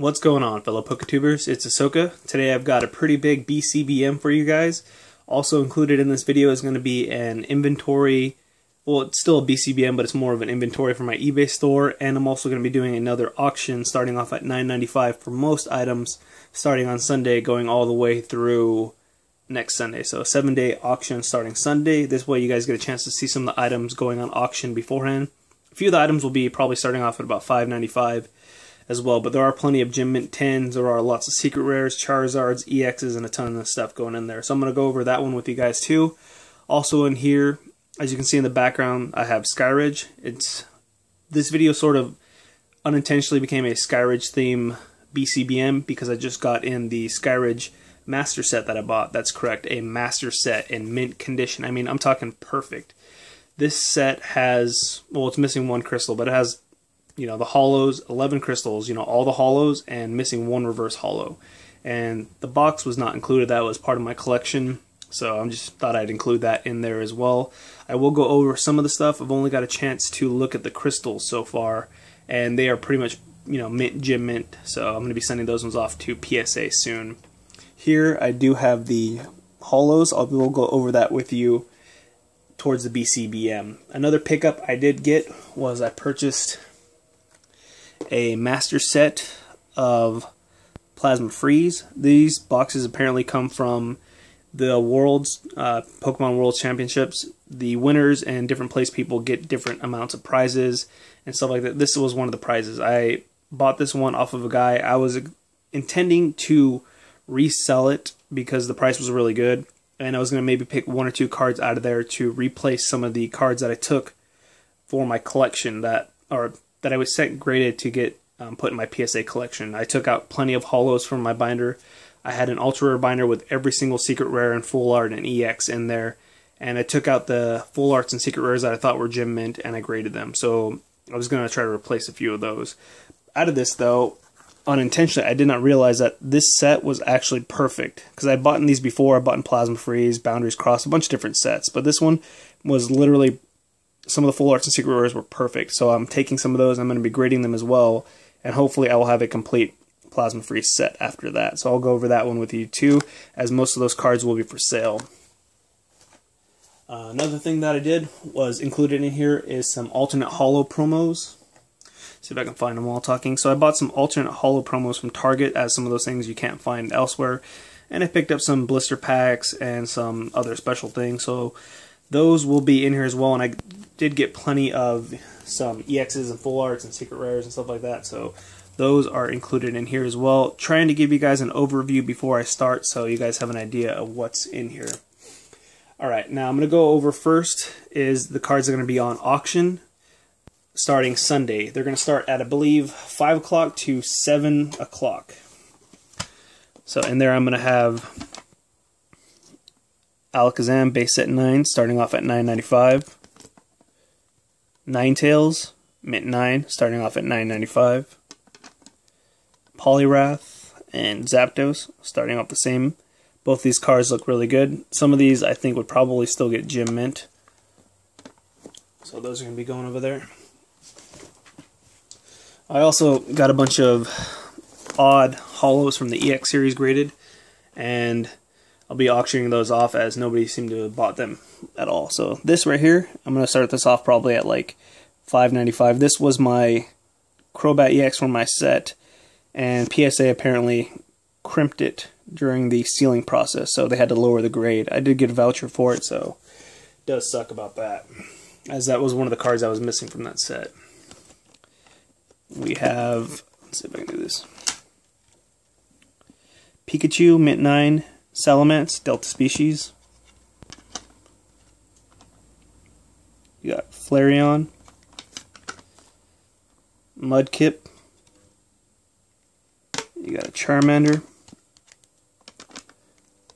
What's going on, fellow PokeTubers? It's Ahsoka. Today I've got a pretty big BCBM for you guys. Also included in this video is going to be an inventory. Well, it's still a BCBM, but it's more of an inventory for my eBay store. And I'm also going to be doing another auction starting off at $9.95 for most items, starting on Sunday, going all the way through next Sunday. So a 7-day auction starting Sunday. This way you guys get a chance to see some of the items going on auction beforehand. A few of the items will be probably starting off at about $5.95 as well, but there are plenty of Gem Mint 10s, there are lots of Secret Rares, Charizards, EXs, and a ton of stuff going in there. So I'm going to go over that one with you guys too. Also in here, as you can see in the background, I have Skyridge. This video sort of unintentionally became a Skyridge theme BCBM because I just got in the Skyridge master set that I bought. That's correct, a master set in mint condition. I mean, I'm talking perfect. This set has, well, it's missing one crystal, but it has, you know, the hollows, 11 crystals, you know, all the hollows, and missing one reverse hollow. And the box was not included. That was part of my collection, so I just thought I'd include that in there as well. I will go over some of the stuff. I've only got a chance to look at the crystals so far, and they are pretty much, you know, mint, gem mint, so I'm going to be sending those ones off to PSA soon. Here I do have the hollows. We'll go over that with you towards the BCBM. Another pickup I did get was I purchased a master set of Plasma Freeze. These boxes apparently come from the Worlds, Pokemon World Championships. The winners and different place people get different amounts of prizes and stuff like that. This was one of the prizes. I bought this one off of a guy. I was intending to resell it because the price was really good, and I was going to maybe pick one or two cards out of there to replace some of the cards that I took for my collection that I was set graded to get put in my PSA collection. I took out plenty of hollows from my binder. I had an ultra rare binder with every single secret rare and full art and EX in there, and I took out the full arts and secret rares that I thought were gem mint, and I graded them. So I was going to try to replace a few of those. Out of this, though, unintentionally, I did not realize that this set was actually perfect, because I bought in these before. I bought in Plasma Freeze, Boundaries Crossed, a bunch of different sets, but this one was literally, some of the full arts and secret rares were perfect. So I'm taking some of those, I'm going to be grading them as well, and hopefully I will have a complete Plasma Freeze set after that. So I'll go over that one with you too, as most of those cards will be for sale. Another thing that I did was included in here is some alternate hollow promos. See if I can find them while talking. So I bought some alternate hollow promos from Target, as some of those things you can't find elsewhere. And I picked up some blister packs and some other special things. So those will be in here as well. And I did get plenty of some EXs and full arts and secret rares and stuff like that. So those are included in here as well. Trying to give you guys an overview before I start so you guys have an idea of what's in here. Alright, now I'm going to go over first is the cards that are going to be on auction starting Sunday. They're going to start at, I believe, 5 o'clock to 7 o'clock. So in there I'm going to have Alakazam base set 9 starting off at $9.95. Ninetales mint 9 starting off at $9.95. Poliwrath and Zapdos starting off the same. Both these cards look really good. Some of these I think would probably still get gem mint. So those are going to be going over there. I also got a bunch of odd hollows from the EX series graded, and I'll be auctioning those off as nobody seemed to have bought them at all. So this right here, I'm going to start this off probably at like $5.95. This was my Crobat EX from my set, and PSA apparently crimped it during the sealing process, so they had to lower the grade. I did get a voucher for it, so it does suck about that, as that was one of the cards I was missing from that set. We have, let's see if I can do this, Pikachu mint 9, Salamence Delta Species. You got Flareon, Mudkip. You got a Charmander.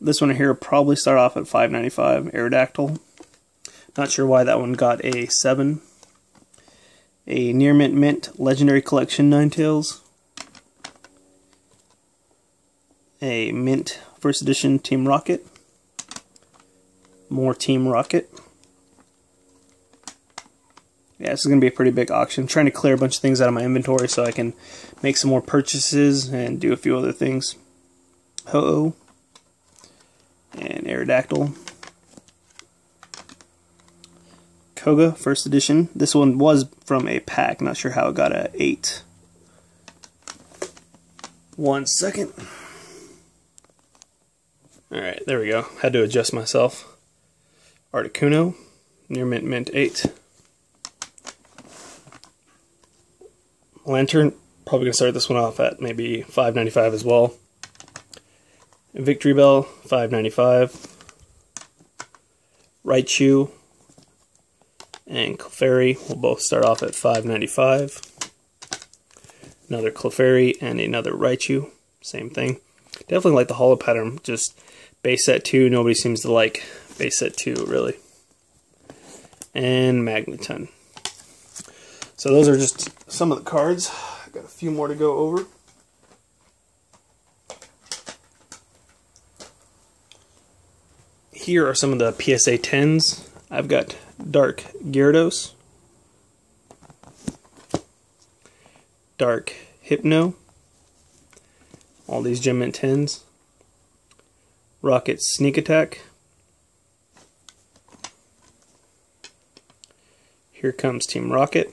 This one here will probably start off at $5.95. Aerodactyl. Not sure why that one got a 7. A Near Mint Legendary Collection Ninetales. A Mint First Edition Team Rocket. More Team Rocket. Yeah, this is going to be a pretty big auction. I'm trying to clear a bunch of things out of my inventory so I can make some more purchases and do a few other things. Ho-Oh. And Aerodactyl. Koga, first edition. This one was from a pack. Not sure how it got at 8. 1 second. Alright, there we go. Had to adjust myself. Articuno. Near mint 8. Lantern, probably going to start this one off at maybe $5.95 as well. Victory Bell, $5.95. Raichu and Clefairy will both start off at $5.95. Another Clefairy and another Raichu, same thing. Definitely like the holo pattern, just base set 2, nobody seems to like base set 2 really. And Magneton. So those are just some of the cards. I've got a few more to go over. Here are some of the PSA 10s. I've got Dark Gyarados, Dark Hypno, all these Gem Mint 10s, Rocket Sneak Attack, Here Comes Team Rocket,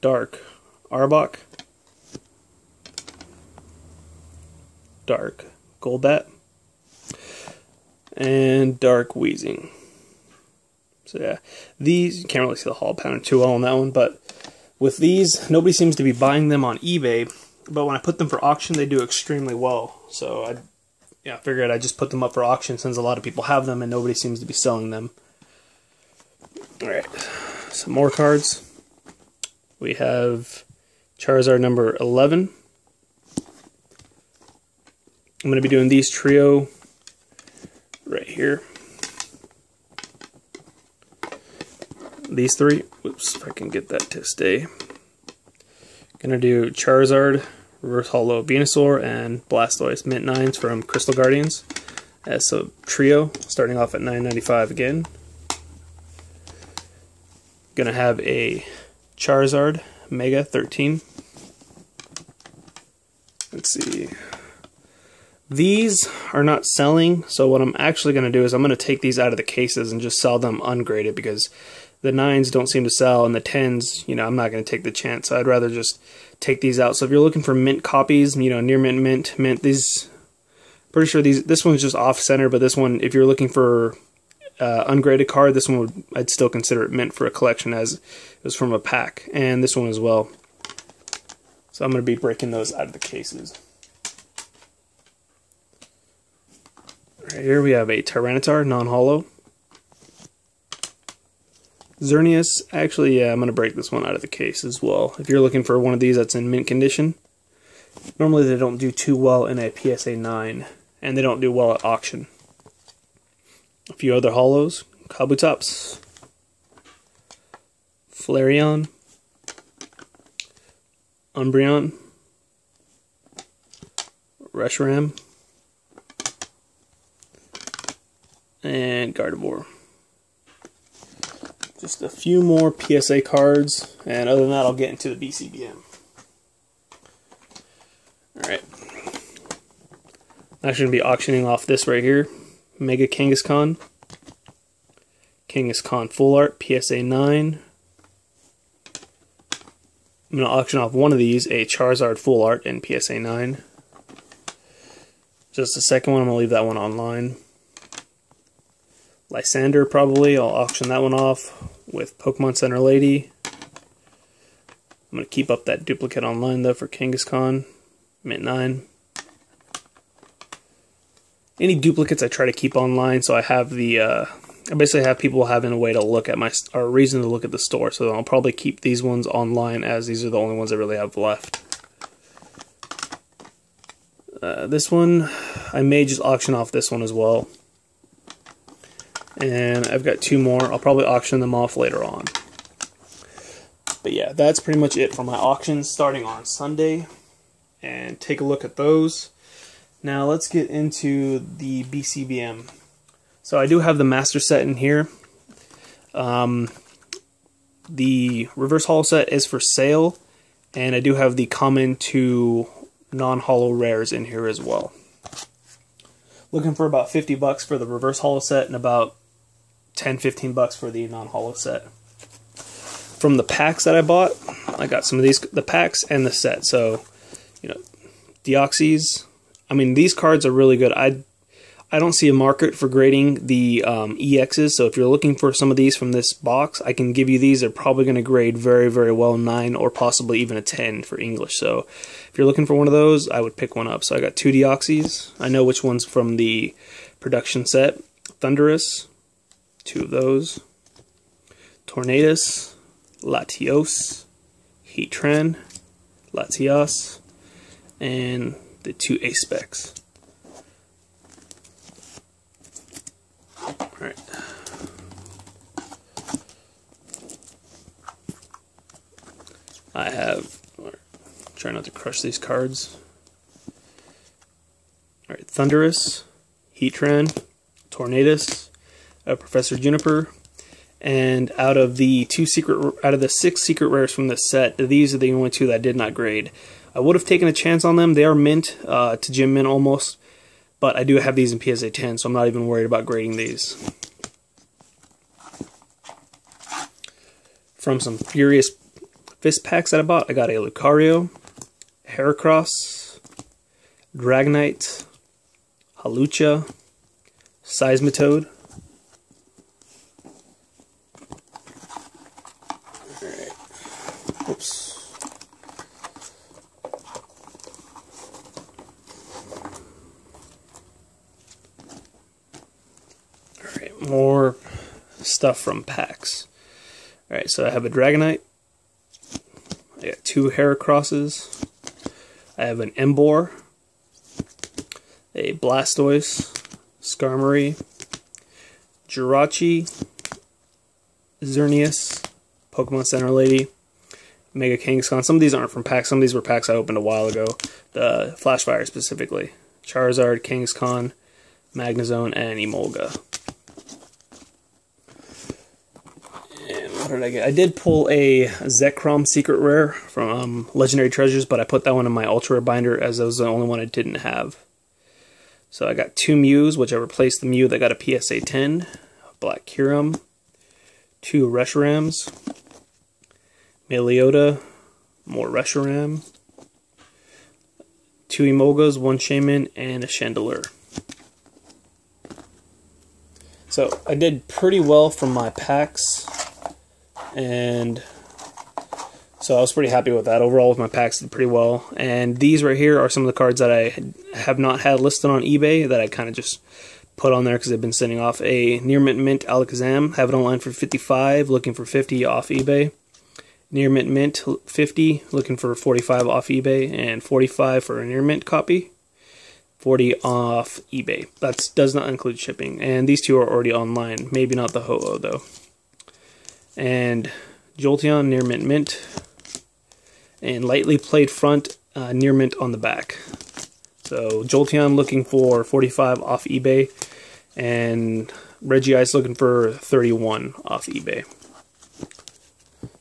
Dark Arbok, Dark Golbat, and Dark Weezing. So yeah, these, you can't really see the holo pattern too well on that one, but with these, nobody seems to be buying them on eBay, but when I put them for auction, they do extremely well. So I figured I'd just put them up for auction since a lot of people have them and nobody seems to be selling them. Alright, some more cards. We have Charizard number 11. I'm going to be doing these trio right here. These three. Oops, if I can get that to stay. Going to do Charizard, Reverse Holo Venusaur, and Blastoise Mint 9s from Crystal Guardians. As a trio, starting off at $9.95 again. Going to have a Charizard Mega 13. Let's see. These are not selling, so what I'm actually going to do is I'm going to take these out of the cases and just sell them ungraded because the 9s don't seem to sell and the 10s, I'm not going to take the chance. So I'd rather just take these out. So if you're looking for mint copies, near mint, these, pretty sure this one's just off center, but this one, if you're looking for ungraded card, this one I'd still consider it mint for a collection as it was from a pack, and this one as well. So I'm going to be breaking those out of the cases. Right here we have a Tyranitar non-holo. Xerneas, actually, yeah, I'm going to break this one out of the case as well. If you're looking for one of these that's in mint condition, normally they don't do too well in a PSA 9, and they don't do well at auction. A few other holos, Kabutops, Flareon, Umbreon, Reshiram, and Gardevoir. Just a few more PSA cards, and other than that, I'll get into the BCBM. Alright. I'm actually going to be auctioning off this right here. Mega Kangaskhan. Kangaskhan Full Art, PSA 9. I'm going to auction off one of these, a Charizard Full Art in PSA 9. Just the second one, I'm going to leave that one online. Lysander, probably. I'll auction that one off with Pokemon Center Lady. I'm going to keep up that duplicate online, though, for Kangaskhan. Mint 9. Any duplicates I try to keep online, so I have the... I basically have people having a way to look at or a reason to look at the store, so I'll probably keep these ones online as these are the only ones I really have left. This one, I may just auction off this one as well. And I've got two more. I'll probably auction them off later on. But yeah, that's pretty much it for my auctions starting on Sunday. And take a look at those. Now let's get into the BCBM. So I do have the master set in here. The reverse holo set is for sale, and I do have the common to non-holo rares in here as well. Looking for about 50 bucks for the reverse holo set and about 10-15 bucks for the non-holo set. From the packs that I bought, I got some of these, the packs and the set. So, you know, Deoxys. I mean, these cards are really good. I don't see a market for grading the EXs, so if you're looking for some of these from this box, I can give you these. They're probably going to grade very, very well, 9 or possibly even a 10 for English. So if you're looking for one of those, I would pick one up. So I got 2 Deoxys. I know which one's from the production set. Thunderous, 2 of those. Tornadus, Latios, Heatran, Latias, and the 2 A-Specs. Alright. I have, try not to crush these cards. Alright, Thunderous, Heatran, Tornadus, Professor Juniper, and out of the 6 secret rares from this set, these are the only 2 that I did not grade. I would have taken a chance on them. They are mint, to gym mint almost. But I do have these in PSA 10, so I'm not even worried about grading these. From some Furious Fist packs that I bought, I got a Lucario, Heracross, Dragonite, Hawlucha, Seismitoad. Alright. Oops. More stuff from packs. Alright, so I have a Dragonite. I got 2 Heracrosses. I have an Emboar. A Blastoise. Skarmory. Jirachi. Xerneas. Pokemon Center Lady. Mega Kangaskhan. Some of these aren't from packs. Some of these were packs I opened a while ago. The Flashfire specifically. Charizard, Kangaskhan, Magnezone, and Emolga. What did I get? I did pull a Zekrom Secret Rare from Legendary Treasures, but I put that one in my Ultra Rare binder as that was the only one I didn't have. So I got 2 Mews, which I replaced the Mew that got a PSA 10. Black Kyurem. 2 Reshurams. Meteota. More Reshiram. 2 Emolgas, 1 Shaman, and a Chandelure. So I did pretty well from my packs. And so I was pretty happy with that. Overall, with my packs, did pretty well. And these right here are some of the cards that I have not had listed on eBay that I kind of just put on there because they've been sending off. A Near Mint Alakazam, have it online for 55, looking for 50 off eBay. Near Mint 50, looking for 45 off eBay, and 45 for a Near Mint copy. 40 off eBay. That does not include shipping. And these 2 are already online. Maybe not the Ho-Oh though. And Jolteon, Near Mint, and Lightly Played Front, Near Mint on the back. So Jolteon looking for 45 off eBay, and Regice looking for 31 off eBay.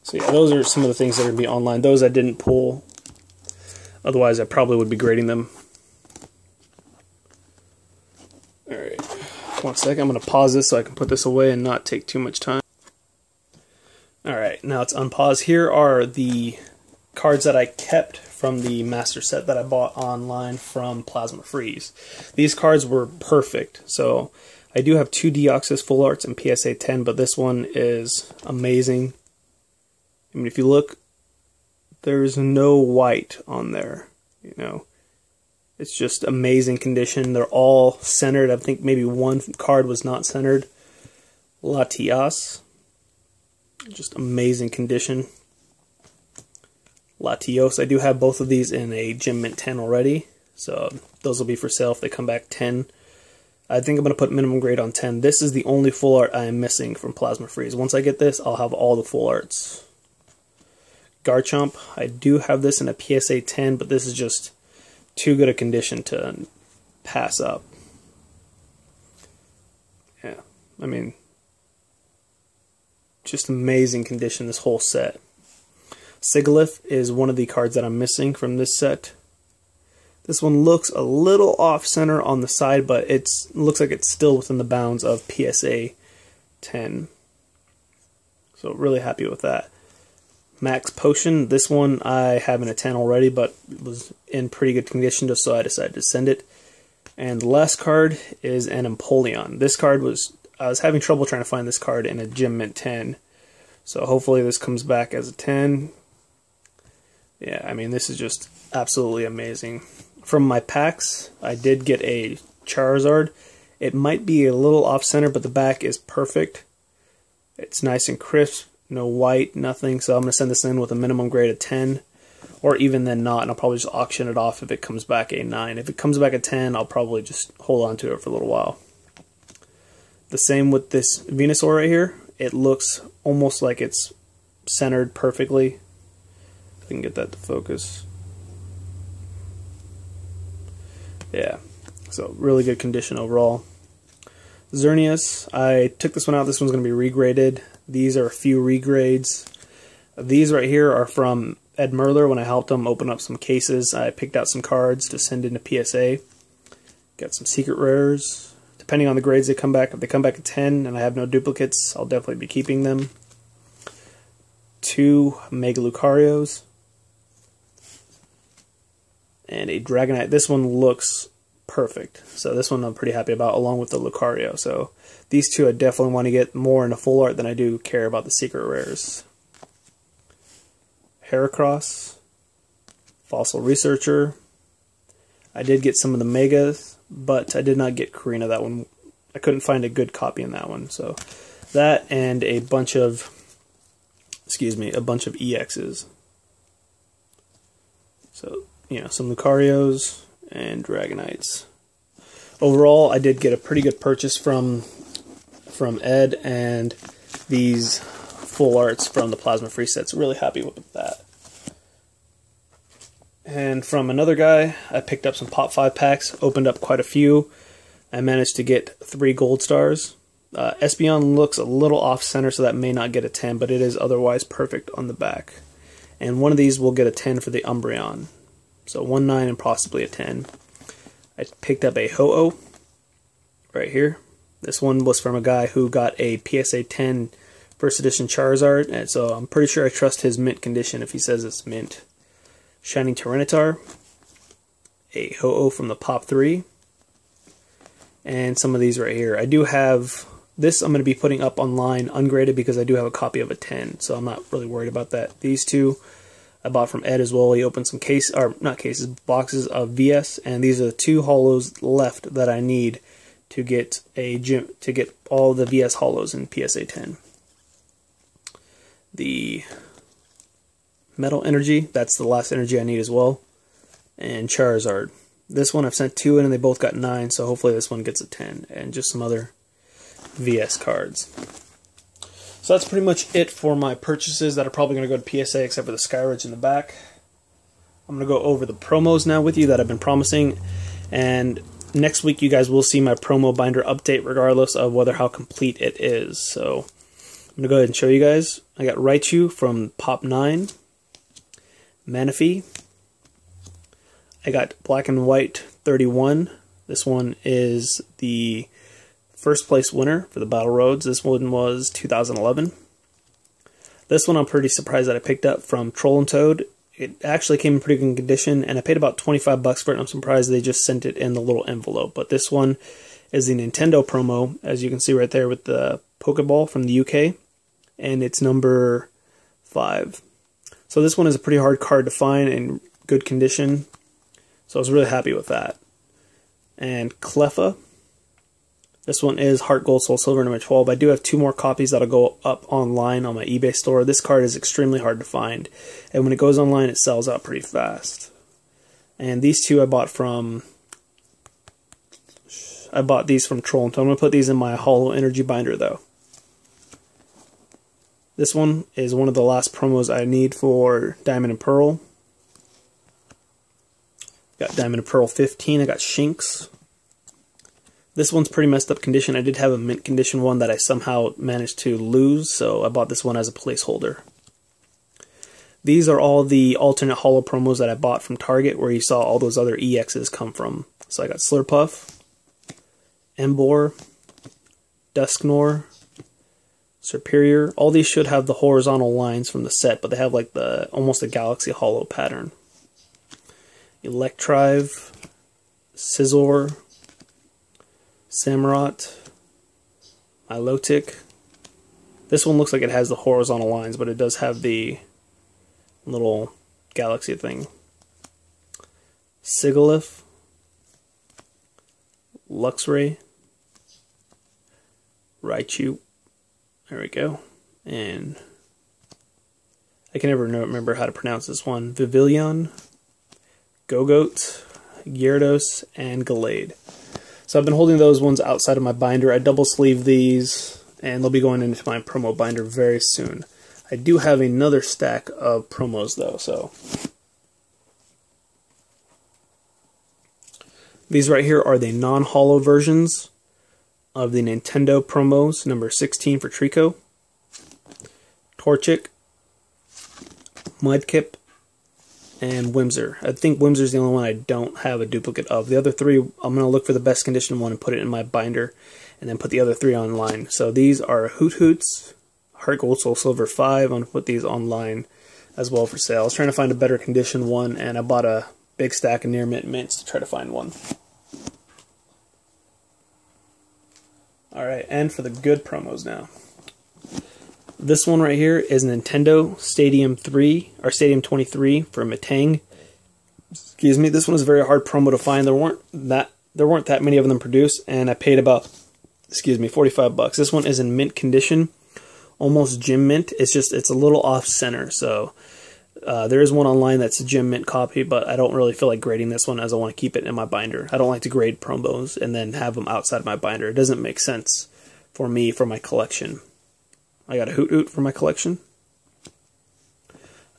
So yeah, those are some of the things that are going to be online. Those I didn't pull, otherwise I probably would be grading them. Alright, 1 second, I'm going to pause this so I can put this away and not take too much time. Alright, now it's unpaused. Here are the cards that I kept from the master set that I bought online from Plasma Freeze. These cards were perfect. So I do have 2 Deoxys Full Arts and PSA 10, but this one is amazing. I mean, if you look, there's no white on there, you know. It's just amazing condition. They're all centered. I think maybe 1 card was not centered. Latias. Just amazing condition. Latios. I do have both of these in a Gym Mint 10 already, so those will be for sale if they come back 10. I think I'm going to put minimum grade on 10. This is the only full art I am missing from Plasma Freeze. Once I get this, I'll have all the full arts. Garchomp. I do have this in a PSA 10, but this is just too good a condition to pass up. Yeah, I mean, just amazing condition, this whole set. Sigalith is one of the cards that I'm missing from this set. This one looks a little off-center on the side, but it looks like it's still within the bounds of PSA 10. So really happy with that. Max Potion, this one I have in a 10 already, but it was in pretty good condition, so I decided to send it. And the last card is an Empoleon. This card I was having trouble trying to find this card in a Gem Mint 10. So hopefully this comes back as a 10. Yeah, I mean, this is just absolutely amazing. From my packs, I did get a Charizard. It might be a little off-center, but the back is perfect. It's nice and crisp, no white, nothing. So I'm going to send this in with a minimum grade of 10. Or even then not, and I'll probably just auction it off if it comes back a 9. If it comes back a 10, I'll probably just hold on to it for a little while. The same with this Venusaur right here. It looks almost like it's centered perfectly. If I can get that to focus. Yeah, so really good condition overall. Xerneas, I took this one out. This one's going to be regraded. These are a few regrades. These right here are from Ed Merler when I helped him open up some cases. I picked out some cards to send into PSA. Got some secret rares. Depending on the grades they come back, if they come back at 10 and I have no duplicates, I'll definitely be keeping them. 2 Mega Lucarios. And a Dragonite. This one looks perfect. So this one I'm pretty happy about, along with the Lucario. So these two I definitely want to get more into full art than I do care about the secret rares. Heracross. Fossil Researcher. I did get some of the Megas, but I did not get Karina. That one, I couldn't find a good copy in that one. So that and a bunch of, a bunch of EXs. So, you know, some Lucarios and Dragonites. Overall, I did get a pretty good purchase from Ed, and these full arts from the Plasma Free sets. Really happy with that. And from another guy, I picked up some Pop 5 packs, opened up quite a few. I managed to get 3 gold stars. Espeon looks a little off-center, so that may not get a 10, but it is otherwise perfect on the back. And one of these will get a 10 for the Umbreon. So 1, 9, and possibly a 10. I picked up a Ho-Oh right here. This one was from a guy who got a PSA 10 First Edition Charizard, and so I'm pretty sure I trust his mint condition if he says it's mint. Shining Tyranitar, a Ho-Oh from the Pop 3, and some of these right here. I do have this. I'm going to be putting up online ungraded because I do have a copy of a 10, so I'm not really worried about that. These two I bought from Ed as well. He opened some boxes of VS, and these are the 2 holos left that I need to get all the VS holos in PSA 10. The Metal Energy, that's the last energy I need as well. And Charizard. This one I've sent 2 in and they both got 9, so hopefully this one gets a 10. And just some other VS cards. So that's pretty much it for my purchases that are probably going to go to PSA except for the Skyridge in the back. I'm going to go over the promos now with you that I've been promising. And next week you guys will see my promo binder update regardless of how complete it is. So I'm going to go ahead and show you guys. I got Raichu from Pop 9. Manaphy. I got Black and White 31. This one is the first place winner for the Battle Roads. This one was 2011. This one I'm pretty surprised that I picked up from Troll and Toad. It actually came in pretty good condition, and I paid about 25 bucks for it. I'm surprised they just sent it in the little envelope. But this one is the Nintendo promo, as you can see right there with the Pokeball from the UK, and it's number 5. So this one is a pretty hard card to find in good condition. So I was really happy with that. And Cleffa. This one is Heart Gold Soul Silver number 12. I do have 2 more copies that'll go up online on my eBay store. This card is extremely hard to find. And when it goes online, it sells out pretty fast. And these 2 I bought these from Troll and Toad. I'm going to put these in my Holo Energy binder though. This one is one of the last promos I need for Diamond and Pearl. Got Diamond and Pearl 15. I got Shinx. This one's pretty messed up condition. I did have a mint condition one that I somehow managed to lose, so I bought this one as a placeholder. These are all the alternate holo promos that I bought from Target, where you saw all those other EXs come from. So I got Slurpuff, Embor, Dusknor, Superior. All these should have the horizontal lines from the set, but they have like the almost a Galaxy holo pattern. Electrive, Scizor, Samurott, Milotic. This one looks like it has the horizontal lines, but it does have the little galaxy thing. Sigilyph, Luxray, Raichu. There we go. And I can never remember how to pronounce this one. Vivillon, Gogoat, Gyarados, and Gallade. So I've been holding those ones outside of my binder. I double sleeve these, and they'll be going into my promo binder very soon. I do have another stack of promos though, so these right here are the non-holo versions of the Nintendo promos, number 16 for Trico, Torchic, Mudkip, and Whimsir. I think Whimsir's the only one I don't have a duplicate of. The other three, I'm going to look for the best condition one and put it in my binder, and then put the other three online. So these are Hoot Hoots, Heart Gold Soul Silver 5. I'm going to put these online as well for sale. I was trying to find a better condition one, and I bought a big stack of Near Mint Mints to try to find one. Alright, and for the good promos now. This one right here is Nintendo Stadium 3, or Stadium 23 for Metang. Excuse me, this one is a very hard promo to find. There weren't that many of them produced, and I paid about, $45. This one is in mint condition, almost gym mint. It's a little off center, so there is one online that's a gym mint copy, but I don't really feel like grading this one as I want to keep it in my binder. I don't like to grade promos and then have them outside of my binder. It doesn't make sense for me, for my collection. I got a Hoot Hoot for my collection.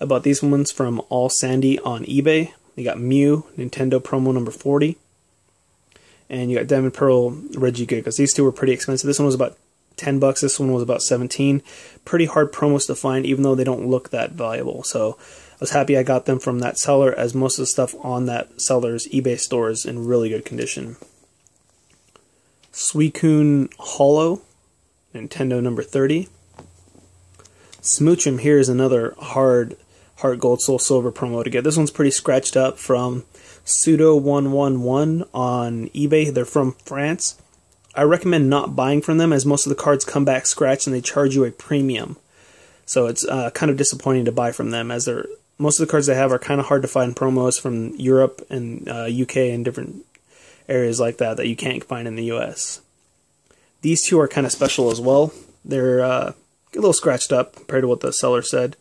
I bought these ones from All Sandy on eBay. You got Mew, Nintendo promo number 40. And you got Diamond Pearl, Regigigas. These two were pretty expensive. This one was about $10. This one was about $17. Pretty hard promos to find, even though they don't look that valuable. So I was happy I got them from that seller, as most of the stuff on that seller's eBay store is in really good condition. Suicune Holo, Nintendo number 30. Smoochum here is another hard Heart Gold Soul Silver promo to get. This one's pretty scratched up from Pseudo111 on eBay. They're from France. I recommend not buying from them, as most of the cards come back scratched and they charge you a premium. So it's kind of disappointing to buy from them, as most of the cards they have are kind of hard to find promos from Europe and UK and different areas like that you can't find in the US. These two are kind of special as well. They're a little scratched up compared to what the seller said.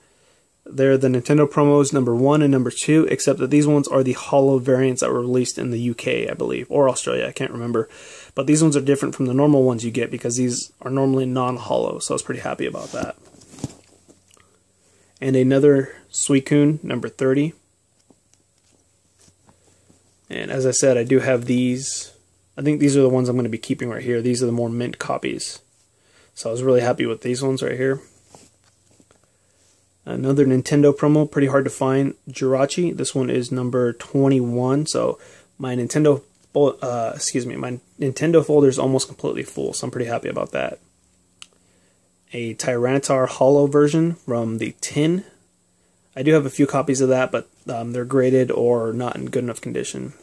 They're the Nintendo promos number 1 and number 2, except that these ones are the holo variants that were released in the UK, I believe, or Australia, I can't remember. But these ones are different from the normal ones you get, because these are normally non-holo, so I was pretty happy about that. And another Suicune, number 30. And as I said, I do have these. I think these are the ones I'm going to be keeping right here. These are the more mint copies. So I was really happy with these ones right here. Another Nintendo promo, pretty hard to find. Jirachi. This one is number 21. So my Nintendo folder is almost completely full, so I'm pretty happy about that. A Tyranitar Holo version from the tin. I do have a few copies of that, but they're graded or not in good enough condition.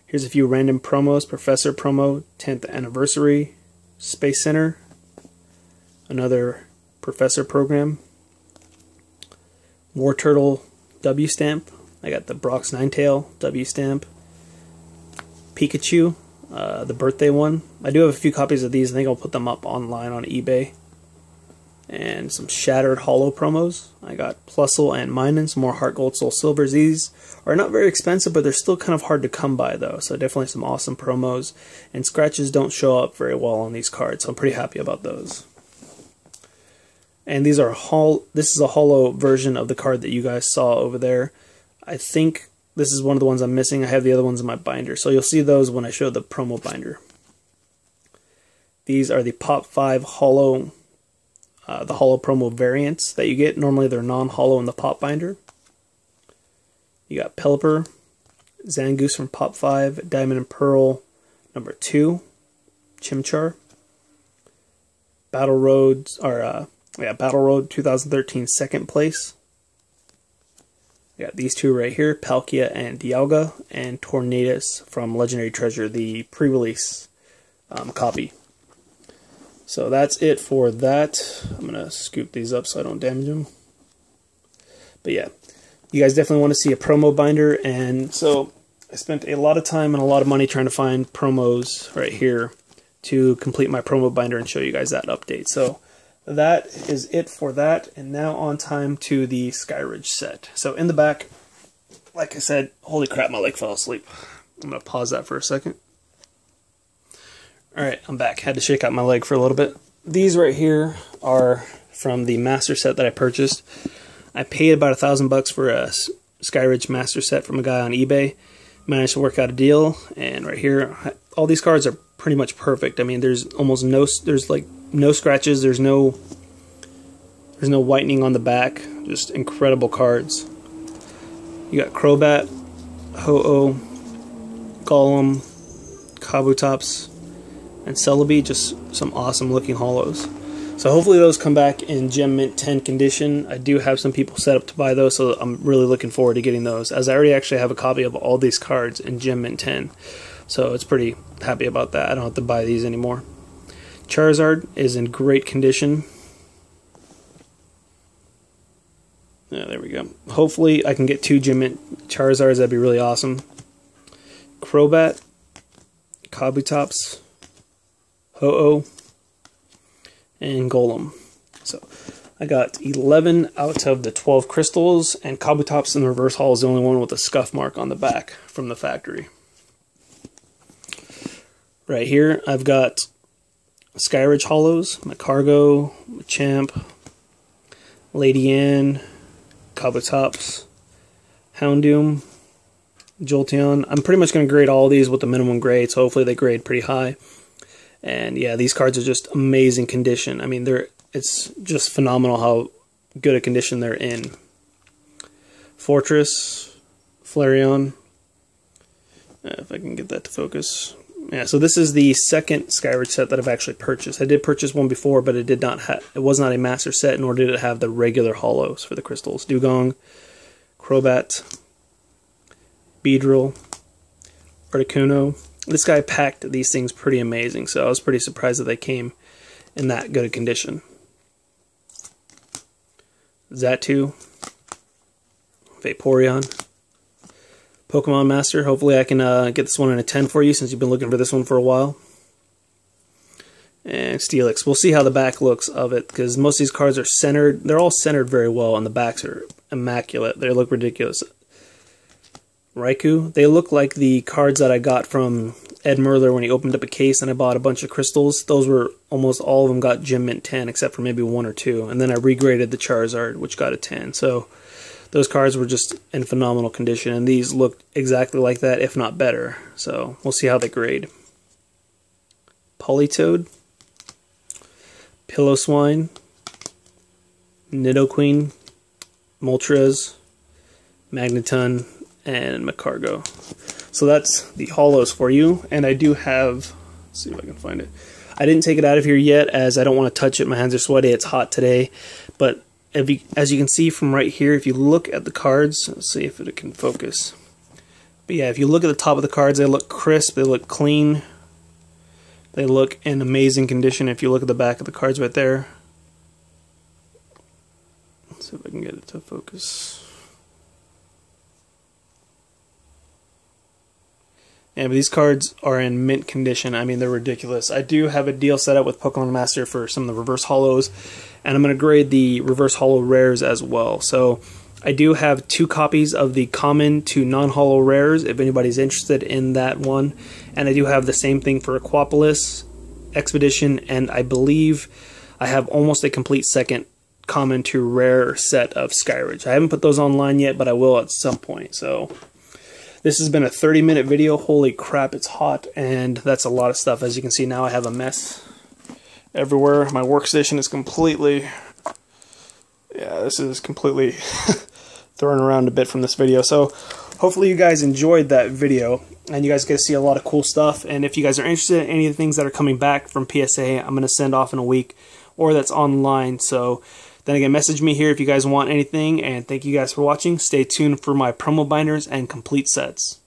Here's a few random promos. Professor promo, 10th anniversary. Space Center. Another Professor program. War Turtle W stamp. I got the Brock's Ninetail W stamp. Pikachu, the birthday one. I do have a few copies of these. I think I'll put them up online on eBay. And some Shattered Holo promos. I got Plusle and Minun, some more Heart Gold Soul Silvers. These are not very expensive, but they're still kind of hard to come by though. So definitely some awesome promos. And scratches don't show up very well on these cards, so I'm pretty happy about those. And these are this is a holo version of the card that you guys saw over there. I think this is one of the ones I'm missing. I have the other ones in my binder, so you'll see those when I show the promo binder. These are the Pop 5 Hollow, the Hollow promo variants that you get. Normally they're non-hollow in the Pop binder. You got Pelipper, Zangoose from Pop 5, Diamond and Pearl number 2, Chimchar, Battle Road 2013 second place. We got these two right here, Palkia and Dialga, and Tornadus from Legendary Treasure, the pre-release copy. So that's it for that. I'm going to scoop these up so I don't damage them. But yeah, you guys definitely want to see a promo binder, and so I spent a lot of time and a lot of money trying to find promos right here to complete my promo binder and show you guys that update. So that is it for that, and now on time to the Skyridge set. So in the back, like I said, holy crap, my leg fell asleep. I'm going to pause that for a second. Alright, I'm back. Had to shake out my leg for a little bit. These right here are from the master set that I purchased. I paid about $1,000 for a Skyridge master set from a guy on eBay. Managed to work out a deal, and right here, all these cards are pretty much perfect. I mean, there's almost no, there's like no scratches, there's no whitening on the back. Just incredible cards. You got Crobat, Ho-Oh, Golem, Kabutops, and Celebi, just some awesome looking hollows. So hopefully those come back in Gem Mint 10 condition. I do have some people set up to buy those, so I'm really looking forward to getting those, as I already actually have a copy of all these cards in Gem Mint 10. So it's pretty happy about that. I don't have to buy these anymore. Charizard is in great condition. Yeah, there we go. Hopefully I can get 2 Gem Mint Charizards. That'd be really awesome. Crobat, Kabutops, Ho-Oh, and Golem. So I got 11 out of the 12 crystals, and Kabutops in the reverse holo is the only one with a scuff mark on the back from the factory. Right here I've got Skyridge holos, Macargo, Machamp, Lady Ann, Kabutops, Houndoom, Jolteon. I'm pretty much going to grade all of these with the minimum grade, so hopefully they grade pretty high. And yeah, these cards are just amazing condition. I mean, it's just phenomenal how good a condition they're in. Fortress, Flareon, if I can get that to focus. Yeah, so this is the second Skyridge set that I've actually purchased. I did purchase one before, but it was not a master set, nor did it have the regular holos for the crystals. Dugong, Crobat, Beedrill, Articuno. This guy packed these things pretty amazing, so I was pretty surprised that they came in that good a condition. Xatu, Vaporeon, Pokemon Master. Hopefully I can get this one in a 10 for you, since you've been looking for this one for a while. And Steelix. We'll see how the back looks of it, because most of these cards are centered. They're all centered very well, and the backs are immaculate. They look ridiculous. Raikou. They look like the cards that I got from Ed Merler when he opened up a case and I bought a bunch of crystals. Those were, almost all of them got Gem Mint 10, except for maybe 1 or 2. And then I regraded the Charizard, which got a 10. So those cards were just in phenomenal condition, and these looked exactly like that, if not better. So we'll see how they grade. Politoed, Piloswine, Nidoqueen, Moltres, Magneton, and Macargo. So that's the holos for you, and I do have, let's see if I can find it. I didn't take it out of here yet, as I don't want to touch it. My hands are sweaty. It's hot today. But as you can see from right here, if you look at the cards, let's see if it can focus. But yeah, if you look at the top of the cards, they look crisp, they look clean, they look in amazing condition. If you look at the back of the cards right there, let's see if I can get it to focus. Yeah, but these cards are in mint condition. I mean, they're ridiculous. I do have a deal set up with Pokemon Master for some of the reverse holos, and I'm going to grade the reverse holo rares as well. So I do have 2 copies of the common to non-holo rares, if anybody's interested in that one. And I do have the same thing for Aquapolis, Expedition, and I believe I have almost a complete second common to rare set of Skyridge. I haven't put those online yet, but I will at some point. So this has been a 30-minute video. Holy crap, it's hot, and that's a lot of stuff. As you can see now, I have a mess everywhere. My workstation is completely, yeah, this is completely thrown around a bit from this video. So hopefully you guys enjoyed that video and you guys get to see a lot of cool stuff. And if you guys are interested in any of the things that are coming back from PSA, I'm going to send off in a week, or that's online. So then again, message me here if you guys want anything, and thank you guys for watching. Stay tuned for my promo binders and complete sets.